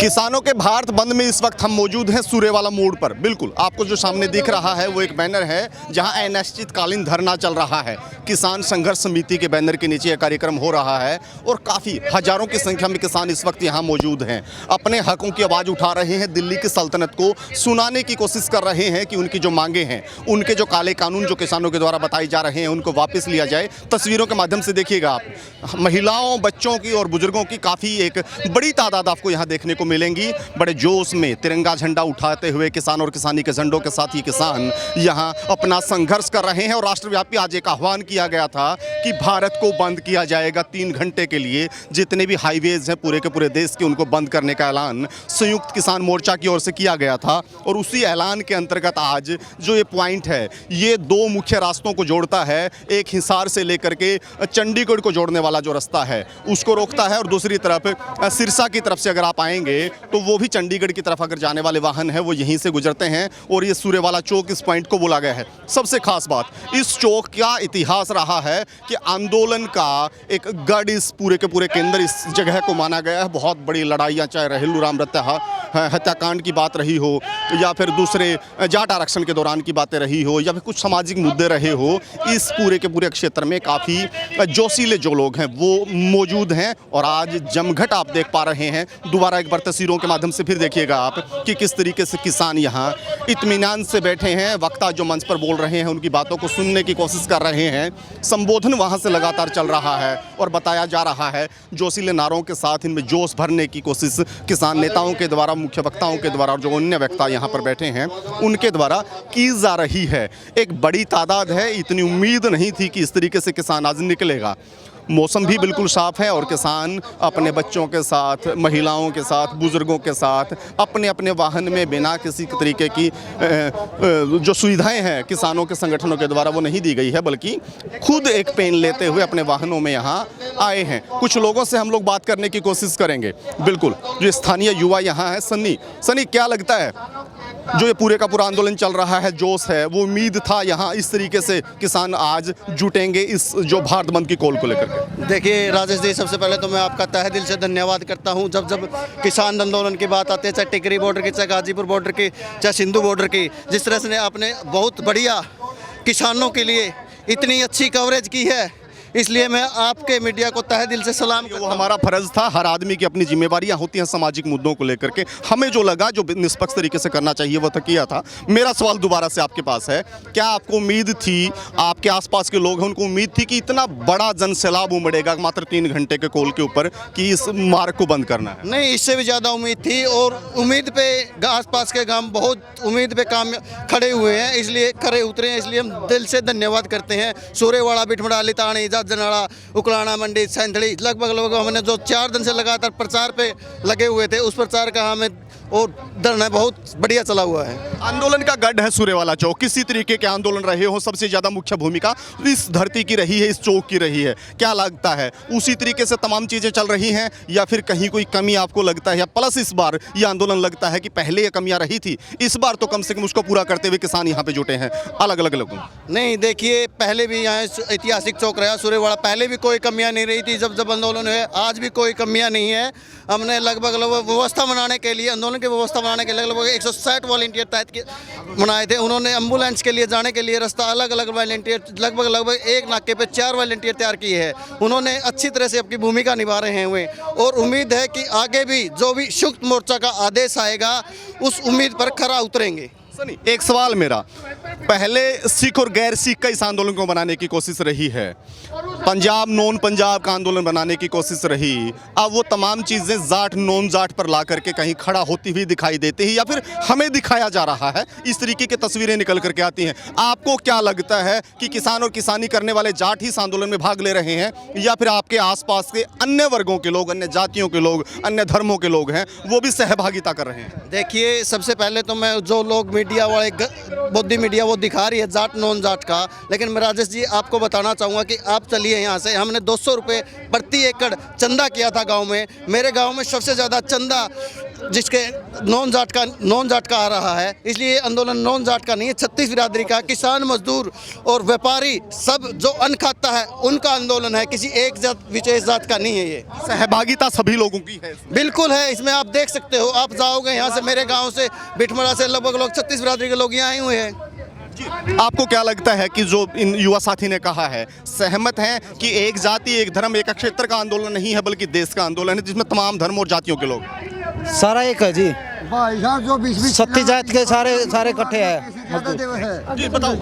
किसानों के भारत बंद में इस वक्त हम मौजूद हैं सूर्यवाला मोड़ पर। बिल्कुल आपको जो सामने दिख रहा है वो एक बैनर है जहां अनिश्चितकालीन धरना चल रहा है। किसान संघर्ष समिति के बैनर के नीचे यह कार्यक्रम हो रहा है और काफ़ी हजारों की संख्या में किसान इस वक्त यहां मौजूद हैं। अपने हकों की आवाज़ उठा रहे हैं, दिल्ली की सल्तनत को सुनाने की कोशिश कर रहे हैं कि उनकी जो मांगे हैं, उनके जो काले कानून जो किसानों के द्वारा बताए जा रहे हैं उनको वापस लिया जाए। तस्वीरों के माध्यम से देखिएगा आप, महिलाओं, बच्चों की और बुजुर्गों की काफ़ी एक बड़ी तादाद आपको यहाँ देखने को मिलेंगी। बड़े जोश में तिरंगा झंडा उठाते हुए किसान और किसानी के झंडों के साथ ही किसान यहाँ अपना संघर्ष कर रहे हैं। और राष्ट्रव्यापी आज एक आह्वान किया गया था कि भारत को बंद किया जाएगा 3 घंटे के लिए। जितने भी हाईवेज हैं पूरे के पूरे देश के, उनको बंद करने का ऐलान संयुक्त किसान मोर्चा की ओर से किया गया था। और उसी ऐलान के अंतर्गत आज जो ये पॉइंट है, ये 2 मुख्य रास्तों को जोड़ता है। एक हिसार से लेकर के चंडीगढ़ को जोड़ने वाला जो रास्ता है उसको रोकता है, और दूसरी तरफ सिरसा की तरफ से अगर आप आएंगे तो वो भी चंडीगढ़ की तरफ अगर जाने वाले वाहन हैं वो यहीं से गुजरते हैं। और ये सूर्यवाला चौक इस पॉइंट को बोला गया है। सबसे खास बात, इस चौक का इतिहास रहा है कि आंदोलन का एक गढ़ इस पूरे के पूरे केंद्र इस जगह को माना गया है। बहुत बड़ी लड़ाइयाँ, चाहे रहेलू राम हत्याकांड की बात रही हो, या फिर दूसरे जाट आरक्षण के दौरान की बातें रही हो, या फिर कुछ सामाजिक मुद्दे रहे हो, इस पूरे के पूरे क्षेत्र में काफ़ी जोशीले जो लोग हैं वो मौजूद हैं। और आज जमघट आप देख पा रहे हैं। दोबारा एक बार तस्वीरों के माध्यम से फिर देखिएगा आप कि किस तरीके से किसान यहाँ इत्मीनान से बैठे हैं। वक्ता जो मंच पर बोल रहे हैं उनकी बातों को सुनने की कोशिश कर रहे हैं। संबोधन वहाँ से लगातार चल रहा है और बताया जा रहा है। जोशीले नारों के साथ इनमें जोश भरने की कोशिश किसान नेताओं के द्वारा, मुख्य वक्ताओं के द्वारा और जो अन्य वक्ता यहाँ पर बैठे हैं उनके द्वारा की जा रही है। एक बड़ी तादाद है, इतनी उम्मीद नहीं थी कि इस तरीके से किसान आज निकलेगा। मौसम भी बिल्कुल साफ़ है और किसान अपने बच्चों के साथ, महिलाओं के साथ, बुज़ुर्गों के साथ अपने अपने वाहन में बिना किसी तरीके की जो सुविधाएं हैं किसानों के संगठनों के द्वारा वो नहीं दी गई है, बल्कि खुद एक पेन लेते हुए अपने वाहनों में यहाँ आए हैं। कुछ लोगों से हम लोग बात करने की कोशिश करेंगे। बिल्कुल जो स्थानीय युवा यहाँ है, सनी क्या लगता है जो ये पूरे का पूरा आंदोलन चल रहा है, जोश है, वो उम्मीद था यहाँ इस तरीके से किसान आज जुटेंगे इस जो भारत बंद की कॉल को लेकर? देखिए राजेश जी, सबसे पहले तो मैं आपका तहे दिल से धन्यवाद करता हूं। जब जब किसान आंदोलन की बात आती है, चाहे टिकरी बॉर्डर की, चाहे गाजीपुर बॉर्डर की, चाहे सिंधु बॉर्डर की, जिस तरह से आपने बहुत बढ़िया किसानों के लिए इतनी अच्छी कवरेज की है, इसलिए मैं आपके मीडिया को तहे दिल से सलाम। वो हमारा फर्ज था। हर आदमी की अपनी जिम्मेवारियां होती हैं सामाजिक मुद्दों को लेकर के। हमें जो लगा, जो निष्पक्ष तरीके से करना चाहिए वो तो किया था। मेरा सवाल दोबारा से आपके पास है, क्या आपको उम्मीद थी, आपके आसपास के लोग हैं उनको उम्मीद थी कि इतना बड़ा जनसैलाब उमड़ेगा मात्र 3 घंटे के कॉल के ऊपर कि इस मार्ग को बंद करना है? नहीं, इससे भी ज़्यादा उम्मीद थी। और उम्मीद पे आसपास के गांव बहुत उम्मीद पे काम खड़े हुए हैं, इसलिए खड़े उतरे हैं। इसलिए हम दिल से धन्यवाद करते हैं। सूर्यवाड़ा, बिठमड़ा, लितानी, जनाड़ा, उकलाना, मंडी, सैंथड़ी, लगभग हमने जो 4 दिन से लगातार प्रचार पे लगे हुए थे, उस प्रचार का हमें और धरना बहुत बढ़िया चला हुआ है। आंदोलन का गढ़ है सूर्यवाला चौक। किसी तरीके के आंदोलन रहे हो, सबसे ज़्यादा मुख्य भूमिका इस धरती की रही है, इस चौक की रही है। क्या लगता है उसी तरीके से तमाम चीज़ें चल रही हैं या फिर कहीं कोई कमी आपको लगता है? या प्लस इस बार ये आंदोलन लगता है कि पहले ये कमियां रही थी, इस बार तो कम से कम उसको पूरा करते हुए किसान यहाँ पे जुटे हैं अलग अलग लोगों? नहीं, देखिए पहले भी यहाँ ऐतिहासिक चौक रहा सूर्यवाड़ा, पहले भी कोई कमियाँ नहीं रही थी जब आंदोलन हुए। आज भी कोई कमियाँ नहीं है। हमने लगभग व्यवस्था बनाने के लिए, आंदोलन की व्यवस्था बनाने के लिए लगभग 160 वॉलंटियर तैनात बनाए थे। उन्होंने एम्बुलेंस के लिए जाने के लिए रास्ता अलग अलग वॉलंटियर, लगभग एक नाके पे 4 वॉलंटियर तैयार किए हैं। उन्होंने अच्छी तरह से अपनी भूमिका निभा रहे हैं हुए, और उम्मीद है कि आगे भी जो भी संयुक्त मोर्चा का आदेश आएगा उस उम्मीद पर खरा उतरेंगे। सनी, एक सवाल मेरा, पहले सिख और गैर सिख का इस आंदोलन को बनाने की कोशिश रही है, पंजाब नॉन पंजाब का आंदोलन बनाने की कोशिश रही। अब वो तमाम चीज़ें जाट नॉन जाट पर ला करके कहीं खड़ा होती हुई दिखाई देती है, या फिर हमें दिखाया जा रहा है, इस तरीके की तस्वीरें निकल करके आती हैं। आपको क्या लगता है कि किसान और किसानी करने वाले जाट ही इस आंदोलन में भाग ले रहे हैं, या फिर आपके आसपास के अन्य वर्गों के लोग, अन्य जातियों के लोग, अन्य धर्मों के लोग हैं वो भी सहभागिता कर रहे हैं? देखिए, सबसे पहले तो मैं जो लोग मीडिया वाले बौद्धी मीडिया वो दिखा रही है जाट नॉन जाट का, लेकिन मैं राजेश जी आपको बताना चाहूँगा कि आप चलिए यहाँ से। हमने 200 रुपये प्रति एकड़ चंदा किया था गांव में। मेरे गांव में सबसे ज़्यादा चंदा जिसके नॉन जाट का आ रहा है, इसलिए आंदोलन नॉन जाट का नहीं है, 36 बिरादरी का, किसान, मजदूर और व्यापारी सब जो अन्न खाता है उनका आंदोलन है, किसी एक जात विशेष जात का नहीं है। ये सहभागिता सभी लोगों की है। बिल्कुल है, इसमें आप देख सकते हो, आप जाओगे यहाँ से, मेरे गांव से, बिठमड़ा से लगभग लोग 36 बिरादरी के लोग यहाँ आए हुए हैं। आपको क्या लगता है कि जो इन युवा साथी ने कहा है, सहमत हैं कि एक जाति एक धर्म एक क्षेत्र का आंदोलन नहीं है बल्कि देश का आंदोलन है जिसमें तमाम धर्म और जातियों के लोग? सारा एक है जी, भाई साहब जो 20 सत्ती जात के सारे इकट्ठे हैं। जी बताओ।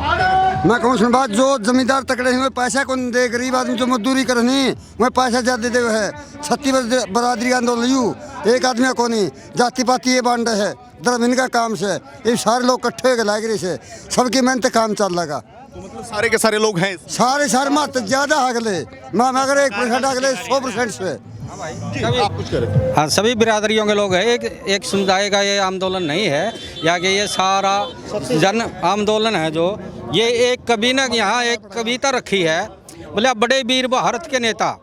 मैं कहूँ सुन बात, जो जमींदार तकड़े हुए पैसा को नहीं दे, गरीब आदमी जो मजदूरी करनी वह पैसा ज्यादा दे है। 36 बरादरी आंदोलन यू एक आदमी को नहीं, जाति पाति ये बांट है, धर्म इनका काम से, ये सारे लोग इकट्ठे हो गए लाइब्रेरी से, सबकी मेहनत काम चल लगा। तो मतलब सारे के सारे लोग हैं। सारे मत ज्यादा अगले मैं अगर 1% अगले 100% से। आप कुछ करें। हाँ, सभी बिरादरियों के लोग हैं, एक समुदाय का ये आंदोलन नहीं है, या कि ये सारा जन आंदोलन है। जो ये एक कवि ने यहाँ एक कविता रखी है, बोले बड़े वीर भारत के नेता,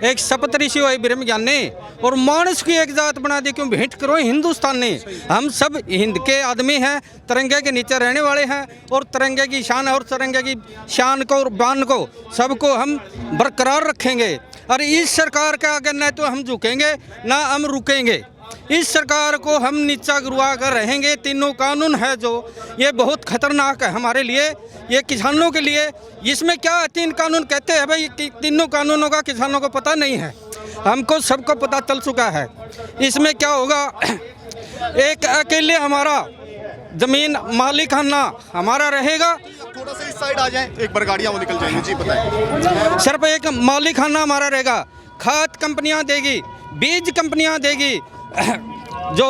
एक शपथ ऋषि हुए ब्रह्म ज्ञानी, और मानस की एक जात बना दी क्यों भेंट करो हिंदुस्तानी। हम सब हिंद के आदमी हैं, तिरंगे के नीचे रहने वाले हैं, और तिरंगे की शान और तिरंगे की शान को और बान को सबको हम बरकरार रखेंगे। और इस सरकार के आगे न तो हम झुकेंगे ना हम रुकेंगे, इस सरकार को हम नीचा गिरवा कर रहेंगे। तीनों कानून है जो ये बहुत खतरनाक है हमारे लिए, ये किसानों के लिए। इसमें क्या 3 कानून कहते हैं भाई, तीनों कानूनों का किसानों को पता नहीं है, हमको सबको पता चल चुका है। इसमें क्या होगा, एक अकेले हमारा जमीन मालिकाना हमारा रहेगा। थोड़ा सा इस साइड आ जाएं, एक बार गाड़ियां वो निकल जाएंगी। जी बताएं। सिर्फ एक मालिकाना हमारा रहेगा, खाद कंपनियां देगी, बीज कंपनियां देगी, जो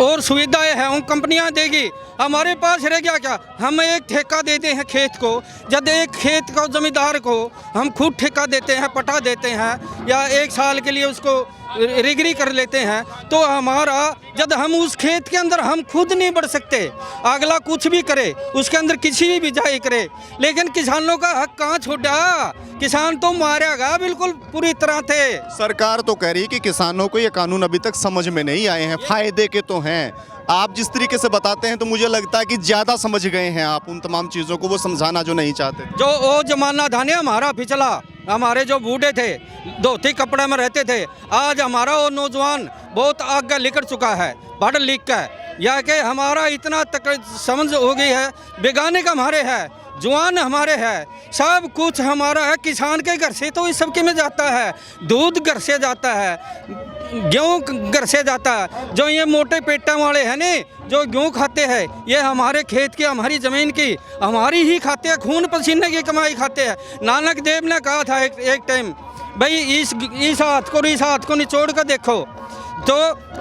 और सुविधाएं हैं उन कंपनियां देगी। हमारे पास रह गया क्या, हम एक ठेका देते हैं खेत को, जब एक खेत को जमींदार को हम खुद ठेका देते हैं, पटा देते हैं, या 1 साल के लिए उसको रिगरी कर लेते हैं, तो हमारा जब हम उस खेत के अंदर हम खुद नहीं बढ़ सकते, अगला कुछ भी करे उसके अंदर किसी भी बिजाई करे, लेकिन किसानों का हक कहाँ छोड़ा, किसान तो मारेगा बिल्कुल पूरी तरह से। सरकार तो कह रही है कि किसानों को ये कानून अभी तक समझ में नहीं आए हैं, फायदे के तो हैं। आप जिस तरीके से बताते हैं तो मुझे लगता है कि ज़्यादा समझ गए हैं आप उन तमाम चीज़ों को, वो समझाना जो नहीं चाहते। जो वो जमाना था ना हमारा पिछला, हमारे जो बूढ़े थे धोती कपड़े में रहते थे, आज हमारा वो नौजवान बहुत आगे निकल चुका है पढ़ लिख कर, या कि हमारा इतना तक समझ हो गई है, बेगाने का हमारे है, जवान हमारे है, सब कुछ हमारा है। किसान के घर से तो इस सबके में जाता है, दूध घर से जाता है, गेहूँ घर से जाता है। जो ये मोटे पेटा वाले हैं ने जो गेहूँ खाते हैं, ये हमारे खेत की, हमारी ज़मीन की, हमारी ही खाते हैं, खून पसीने की कमाई खाते हैं। नानक देव ने कहा था एक टाइम, भाई इस हाथ को निचोड़ कर देखो, तो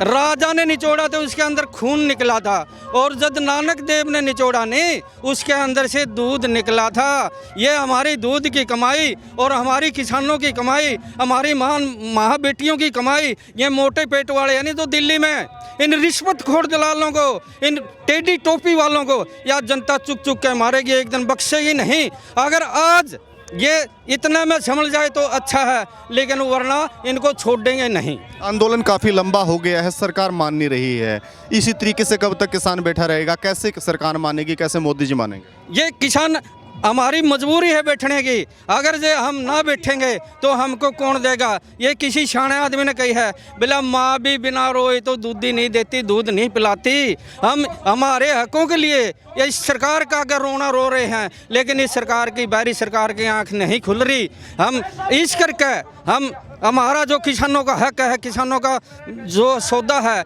राजा ने निचोड़ा तो उसके अंदर खून निकला था, और जब नानक देव ने निचोड़ा नहीं उसके अंदर से दूध निकला था। ये हमारी दूध की कमाई और हमारी किसानों की कमाई, हमारी माँ बेटियों की कमाई, ये मोटे पेट वाले यानी तो दिल्ली में इन रिश्वतखोर दलालों को, इन टेढ़ी टोपी वालों को या जनता चुक चुक के मारेगी, एक दिन बख्शेगी नहीं। अगर आज ये इतना में समझ जाए तो अच्छा है, लेकिन वरना इनको छोड़ देंगे नहीं। आंदोलन काफ़ी लंबा हो गया है, सरकार मान नहीं रही है, इसी तरीके से कब तक किसान बैठा रहेगा? कैसे सरकार मानेगी, कैसे मोदी जी मानेंगे? ये किसान हमारी मजबूरी है बैठने की, अगर जे हम ना बैठेंगे तो हमको कौन देगा। ये किसी शाने आदमी ने कही है, बोला माँ भी बिना रोए तो दूध ही नहीं देती, दूध नहीं पिलाती। हम हमारे हकों के लिए ये इस सरकार का अगर रोना रो रहे हैं, लेकिन इस सरकार की, बाहरी सरकार की आंख नहीं खुल रही। हम इस करके हम हमारा जो किसानों का हक है, किसानों का जो सौदा है,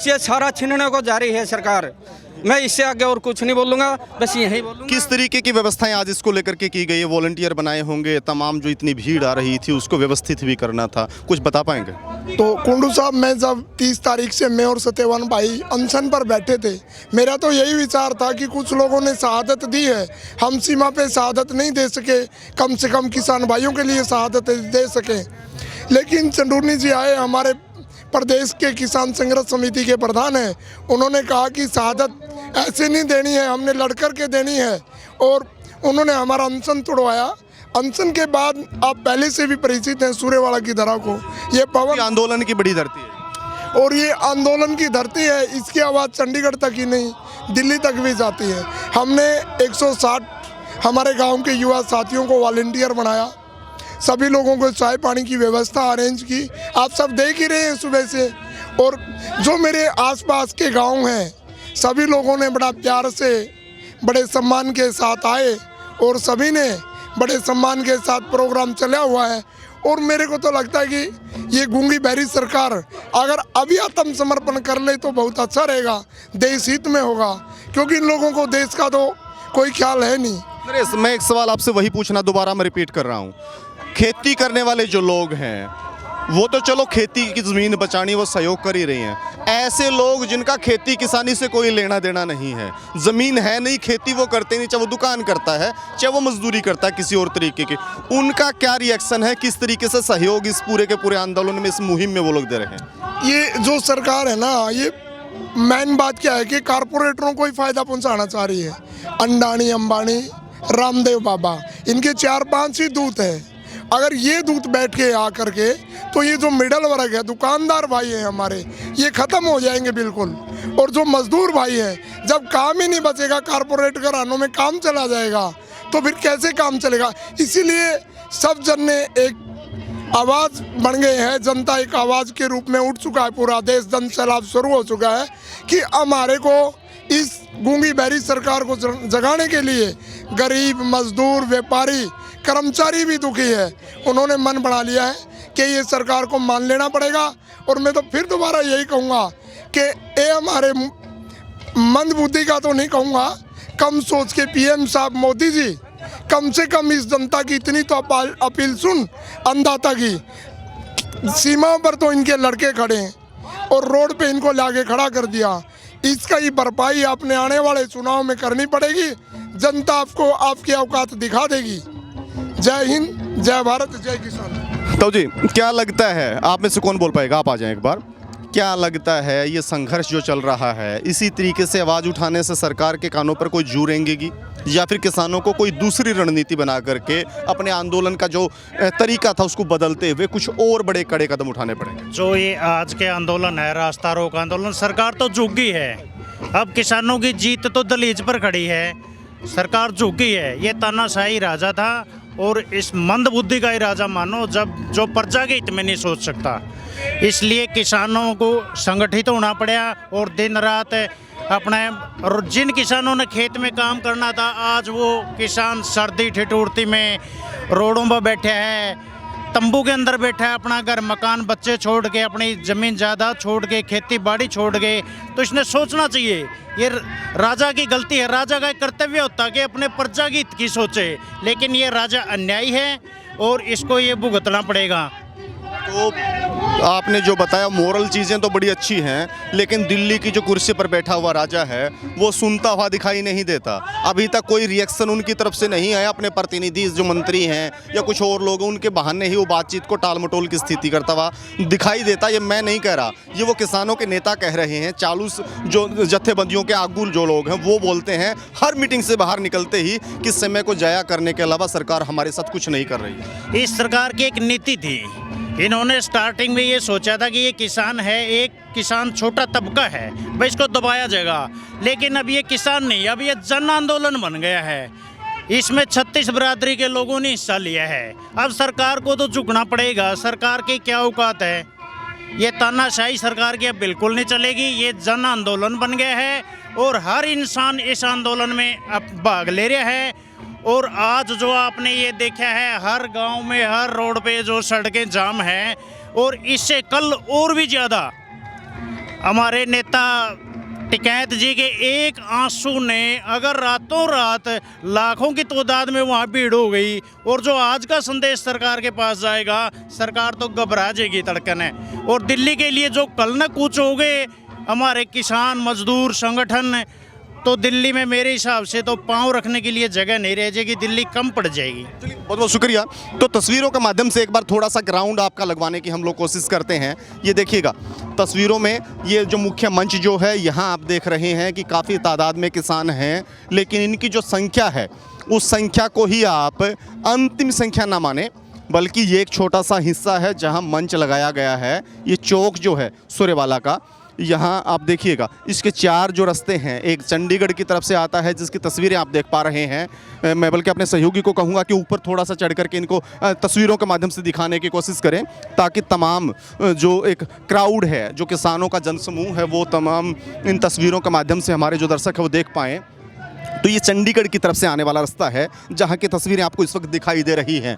ये सारा छीनने को जा रही है सरकार। मैं इससे आगे और कुछ नहीं बोलूँगा, बस यही बोलूँगा। किस तरीके की व्यवस्थाएं आज इसको लेकर के की गई है? वॉलंटियर बनाए होंगे, तमाम जो इतनी भीड़ आ रही थी उसको व्यवस्थित भी करना था, कुछ बता पाएंगे? तो कुंडू साहब, मैं जब 30 तारीख से मैं और सत्यवान भाई अनशन पर बैठे थे, मेरा तो यही विचार था कि कुछ लोगों ने शहादत दी है, हम सीमा पे शहादत नहीं दे सके, कम से कम किसान भाइयों के लिए शहादत दे सके। लेकिन चंदूरनी जी आए, हमारे प्रदेश के किसान संघर्ष समिति के प्रधान हैं, उन्होंने कहा कि शहादत ऐसे नहीं देनी है, हमने लड़कर के देनी है, और उन्होंने हमारा अनशन तोड़वाया। अनशन के बाद आप पहले से भी परिचित हैं सूर्यवाड़ा की धरा को, ये पवन आंदोलन की बड़ी धरती है। और ये आंदोलन की धरती है, इसकी आवाज़ चंडीगढ़ तक ही नहीं दिल्ली तक भी जाती है। हमने 160 हमारे गांव के युवा साथियों को वॉलंटियर बनाया, सभी लोगों को चाय पानी की व्यवस्था अरेंज की। आप सब देख ही रहे हैं सुबह से। और जो मेरे आसपास के गांव हैं, सभी लोगों ने बड़ा प्यार से, बड़े सम्मान के साथ आए और सभी ने बड़े सम्मान के साथ प्रोग्राम चला हुआ है। और मेरे को तो लगता है कि ये गूंगी बहरी सरकार अगर अभी आत्मसमर्पण कर ले तो बहुत अच्छा रहेगा, देश हित में होगा, क्योंकि इन लोगों को देश का तो कोई ख्याल है नहीं। नरेश, मैं एक सवाल आपसे वही पूछना दोबारा मैं रिपीट कर रहा हूँ। खेती करने वाले जो लोग हैं वो तो चलो खेती की ज़मीन बचानी वो सहयोग कर ही रही हैं। ऐसे लोग जिनका खेती किसानी से कोई लेना देना नहीं है, ज़मीन है नहीं, खेती वो करते नहीं, चाहे वो दुकान करता है चाहे वो मजदूरी करता है किसी और तरीके की, उनका क्या रिएक्शन है, किस तरीके से सहयोग इस पूरे के पूरे आंदोलन में, इस मुहिम में वो लोग दे रहे हैं? ये जो सरकार है ना, ये मेन बात क्या है कि कारपोरेटरों को ही फायदा पहुंचाना चाह रही है। अंडानी, अंबानी, रामदेव बाबा, इनके 4-5 ही दूत हैं। अगर ये दूत बैठ के आकर के तो ये जो मिडल वर्ग है, दुकानदार भाई हैं हमारे, ये ख़त्म हो जाएंगे बिल्कुल। और जो मजदूर भाई हैं, जब काम ही नहीं बचेगा, कारपोरेट घरानों में काम चला जाएगा तो फिर कैसे काम चलेगा? इसीलिए सब जन ने एक आवाज़ बन गए हैं, जनता एक आवाज़ के रूप में उठ चुका है, पूरा देश जन सैलाब शुरू हो चुका है कि हमारे को इस गूंगी बहरी सरकार को जगाने के लिए गरीब, मजदूर, व्यापारी, कर्मचारी भी दुखी है। उन्होंने मन बना लिया है कि ये सरकार को मान लेना पड़ेगा। और मैं तो फिर दोबारा यही कहूँगा कि ये हमारे मंद बुद्धि का तो नहीं कहूँगा, कम सोच के पीएम साहब मोदी जी, कम से कम इस जनता की इतनी तो अपील सुन, अन्नदाता की सीमाओं पर तो इनके लड़के खड़े हैं और रोड पे इनको लाके खड़ा कर दिया। इसका ही भरपाई आपने आने वाले चुनाव में करनी पड़ेगी। जनता आपको आपकी औकात दिखा देगी। जय हिंद, जय भारत, जय किसान। तो जी क्या लगता है, आप में से कौन बोल पाएगा? आप आ जाएं एक बार। क्या लगता है ये संघर्ष जो चल रहा है, इसी तरीके से आवाज़ उठाने से सरकार के कानों पर कोई जू रेंगेगी या फिर किसानों को कोई दूसरी रणनीति बना करके अपने आंदोलन का जो तरीका था उसको बदलते हुए कुछ और बड़े कड़े कदम उठाने पड़ेंगे? जो ये आज के आंदोलन है, रास्ता रोक आंदोलन, सरकार तो झुकी है। अब किसानों की जीत तो दहलीज पर खड़ी है, सरकार झुकी है। ये तानाशाही राजा था और इस मंद बुद्धि का ही राजा मानो जब जो प्रजा के हित में नहीं सोच सकता। इसलिए किसानों को संगठित होना पड़ा और दिन रात अपने, और जिन किसानों ने खेत में काम करना था, आज वो किसान सर्दी ठिठुरती में रोडों पर बैठे हैं, तंबू के अंदर बैठा है, अपना घर मकान बच्चे छोड़ के, अपनी ज़मीन जायदाद छोड़ के, खेती बाड़ी छोड़ के। तो इसने सोचना चाहिए, ये राजा की गलती है। राजा का कर्तव्य होता है कि अपने प्रजा की हित की सोचे, लेकिन ये राजा अन्यायी है और इसको ये भुगतना पड़ेगा। तो आपने जो बताया मोरल चीज़ें तो बड़ी अच्छी हैं, लेकिन दिल्ली की जो कुर्सी पर बैठा हुआ राजा है वो सुनता हुआ दिखाई नहीं देता। अभी तक कोई रिएक्शन उनकी तरफ से नहीं आया। अपने प्रतिनिधि जो मंत्री हैं या कुछ और लोग, उनके बहाने ही वो बातचीत को टाल मटोल की स्थिति करता हुआ दिखाई देता। ये मैं नहीं कह रहा, ये वो किसानों के नेता कह रहे हैं। चालूस जो जत्थेबंदियों के आगू जो लोग हैं वो बोलते हैं हर मीटिंग से बाहर निकलते ही कि समय को जाया करने के अलावा सरकार हमारे साथ कुछ नहीं कर रही है। इस सरकार की एक नीति थी, इन्होंने स्टार्टिंग में ये सोचा था कि ये किसान है, एक किसान छोटा तबका है, भाई इसको दबाया जाएगा। लेकिन अब ये किसान नहीं, अब ये जन आंदोलन बन गया है। इसमें 36 बिरादरी के लोगों ने हिस्सा लिया है। अब सरकार को तो झुकना पड़ेगा। सरकार की क्या औकात है? ये तानाशाही सरकार की अब बिल्कुल नहीं चलेगी। ये जन आंदोलन बन गया है और हर इंसान इस आंदोलन में अब भाग ले रहा है। और आज जो आपने ये देखा है, हर गांव में, हर रोड पे जो सड़कें जाम हैं, और इससे कल और भी ज़्यादा हमारे नेता टिकैत जी के एक आंसू ने अगर रातों रात लाखों की तादाद में वहाँ भीड़ हो गई, और जो आज का संदेश सरकार के पास जाएगा, सरकार तो घबरा जाएगी धड़कन है। और दिल्ली के लिए जो कल न कूच हो गए हमारे किसान मजदूर संगठन, तो दिल्ली में मेरे हिसाब से तो पाँव रखने के लिए जगह नहीं रह जाएगी, दिल्ली कम पड़ जाएगी। बहुत बहुत शुक्रिया। तो तस्वीरों के माध्यम से एक बार थोड़ा सा ग्राउंड आपका लगवाने की हम लोग कोशिश करते हैं। ये देखिएगा तस्वीरों में, ये जो मुख्य मंच जो है, यहाँ आप देख रहे हैं कि काफ़ी तादाद में किसान हैं, लेकिन इनकी जो संख्या है उस संख्या को ही आप अंतिम संख्या ना माने, बल्कि ये एक छोटा सा हिस्सा है जहां मंच लगाया गया है। ये चौक जो है सूर्यवाला का, यहाँ आप देखिएगा इसके 4 जो रास्ते हैं, एक चंडीगढ़ की तरफ से आता है जिसकी तस्वीरें आप देख पा रहे हैं। मैं बल्कि अपने सहयोगी को कहूँगा कि ऊपर थोड़ा सा चढ़ करके इनको तस्वीरों के माध्यम से दिखाने की कोशिश करें, ताकि तमाम जो एक क्राउड है, जो किसानों का जनसमूह है, वो तमाम इन तस्वीरों के माध्यम से हमारे जो दर्शक है वो देख पाएँ। तो ये चंडीगढ़ की तरफ से आने वाला रास्ता है जहाँ की तस्वीरें आपको इस वक्त दिखाई दे रही हैं।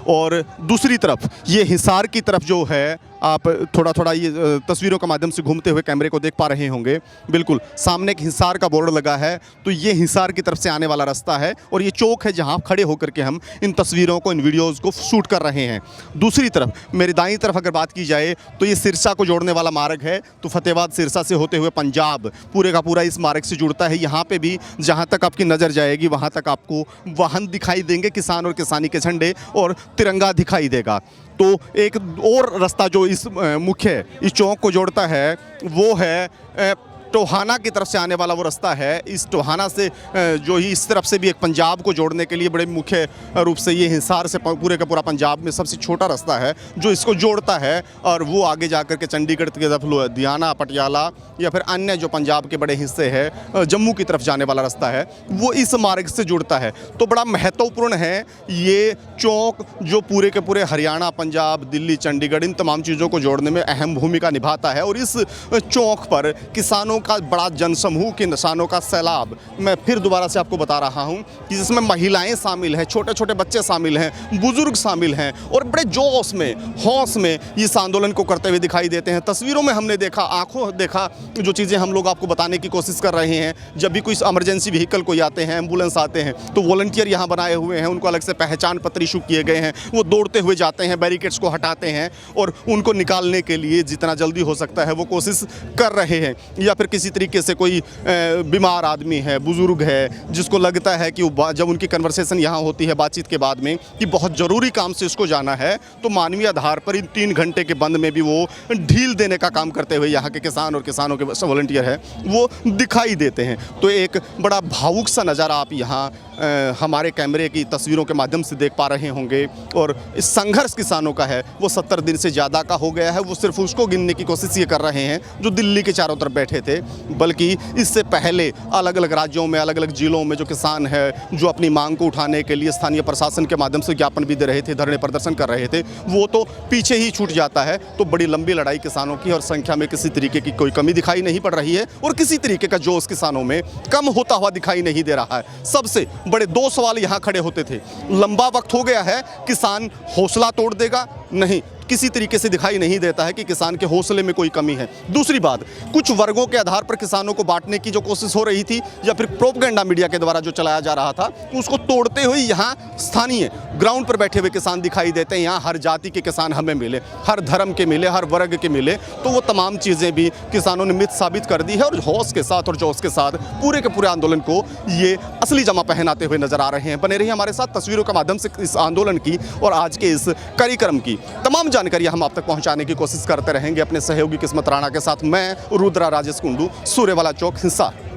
और दूसरी तरफ ये हिसार की तरफ जो है, आप थोड़ा थोड़ा ये तस्वीरों के माध्यम से घूमते हुए कैमरे को देख पा रहे होंगे। बिल्कुल सामने एक हिसार का बोर्ड लगा है, तो ये हिसार की तरफ से आने वाला रास्ता है और ये चौक है जहाँ खड़े होकर के हम इन तस्वीरों को, इन वीडियोज़ को शूट कर रहे हैं। दूसरी तरफ मेरी दाईं तरफ अगर बात की जाए तो ये सिरसा को जोड़ने वाला मार्ग है। तो फतेहाबाद सिरसा से होते हुए पंजाब पूरे का पूरा इस मार्ग से जुड़ता है। यहाँ पर भी जहाँ तक आपकी नज़र जाएगी वहाँ तक आपको वाहन दिखाई देंगे, किसान और किसानी के झंडे और तिरंगा दिखाई देगा। तो एक और रास्ता जो इस मुख्य इस चौक को जोड़ता है वो है टोहाना की तरफ से आने वाला वो रास्ता है। इस टोहाना से जो ही इस तरफ से भी एक पंजाब को जोड़ने के लिए बड़े मुख्य रूप से ये हिसार से पूरे का पूरा पंजाब में सबसे छोटा रास्ता है जो इसको जोड़ता है। और वो आगे जाकर के चंडीगढ़ की तरफ लुधियाना, पटियाला या फिर अन्य जो पंजाब के बड़े हिस्से है, जम्मू की तरफ जाने वाला रास्ता है, वो इस मार्ग से जुड़ता है। तो बड़ा महत्वपूर्ण है ये चौक जो पूरे के पूरे हरियाणा, पंजाब, दिल्ली, चंडीगढ़ इन तमाम चीज़ों को जोड़ने में अहम भूमिका निभाता है। और इस चौक पर किसानों का बड़ा जनसमूह, के किसानों का सैलाब, मैं फिर दोबारा से आपको बता रहा हूं कि जिसमें महिलाएं शामिल हैं, छोटे छोटे बच्चे शामिल हैं, बुजुर्ग शामिल हैं और बड़े जोश में, हौस में इस आंदोलन को करते हुए दिखाई देते हैं। तस्वीरों में हमने देखा, आंखों देखा जो चीज़ें हम लोग आपको बताने की कोशिश कर रहे हैं। जब भी कोई इमरजेंसी व्हीकल कोई आते हैं, एम्बुलेंस आते हैं, तो वॉलंटियर यहाँ बनाए हुए हैं, उनको अलग से पहचान पत्र इशू किए गए हैं। वो दौड़ते हुए जाते हैं, बैरिकेड्स को हटाते हैं और उनको निकालने के लिए जितना जल्दी हो सकता है वो कोशिश कर रहे हैं। या फिर किसी तरीके से कोई बीमार आदमी है, बुजुर्ग है, जिसको लगता है कि जब उनकी कन्वर्सेशन यहाँ होती है बातचीत के बाद में कि बहुत ज़रूरी काम से इसको जाना है, तो मानवीय आधार पर इन 3 घंटे के बंद में भी वो ढील देने का काम करते हुए यहाँ के किसान और किसानों के वॉलंटियर है वो दिखाई देते हैं। तो एक बड़ा भावुक सा नज़ारा आप यहाँ हमारे कैमरे की तस्वीरों के माध्यम से देख पा रहे होंगे। और इस संघर्ष किसानों का है वो 70 दिन से ज़्यादा का हो गया है। वो सिर्फ उसको गिनने की कोशिश ये कर रहे हैं जो दिल्ली के चारों तरफ बैठे थे, बल्कि इससे पहले अलग अलग राज्यों में, अलग अलग जिलों में जो किसान है, जो अपनी मांग को उठाने के लिए स्थानीय प्रशासन के माध्यम से ज्ञापन भी दे रहे थे, धरने प्रदर्शन कर रहे थे, वो तो पीछे ही छूट जाता है। तो बड़ी लंबी लड़ाई किसानों की और संख्या में किसी तरीके की कोई कमी दिखाई नहीं पड़ रही है और किसी तरीके का जोश किसानों में कम होता हुआ दिखाई नहीं दे रहा है। सबसे बड़े 2 सवाल यहाँ खड़े होते थे, लंबा वक्त हो गया है, किसान हौसला तोड़ देगा? नहीं, किसी तरीके से दिखाई नहीं देता है कि किसान के हौसले में कोई कमी है। दूसरी बात, कुछ वर्गों के आधार पर किसानों को बांटने की जो कोशिश हो रही थी या फिर प्रोपेगेंडा मीडिया के द्वारा जो चलाया जा रहा था, उसको तोड़ते हुए यहाँ स्थानीय ग्राउंड पर बैठे हुए किसान दिखाई देते हैं। यहाँ हर जाति के किसान हमें मिले, हर धर्म के मिले, हर वर्ग के मिले। तो वो तमाम चीज़ें भी किसानों ने मिथ साबित कर दी है और हौस के साथ और जोश के साथ पूरे के पूरे आंदोलन को ये असली जमा पहनाते हुए नजर आ रहे हैं। बने रहिए हमारे साथ तस्वीरों के माध्यम से इस आंदोलन की और आज के इस कार्यक्रम की तमाम जानकारी हम आप तक पहुंचाने की कोशिश करते रहेंगे अपने सहयोगी किस्मत राणा के साथ। मैं रुद्रा राजेश कुंडू, सूर्यवाला चौक, हिसार।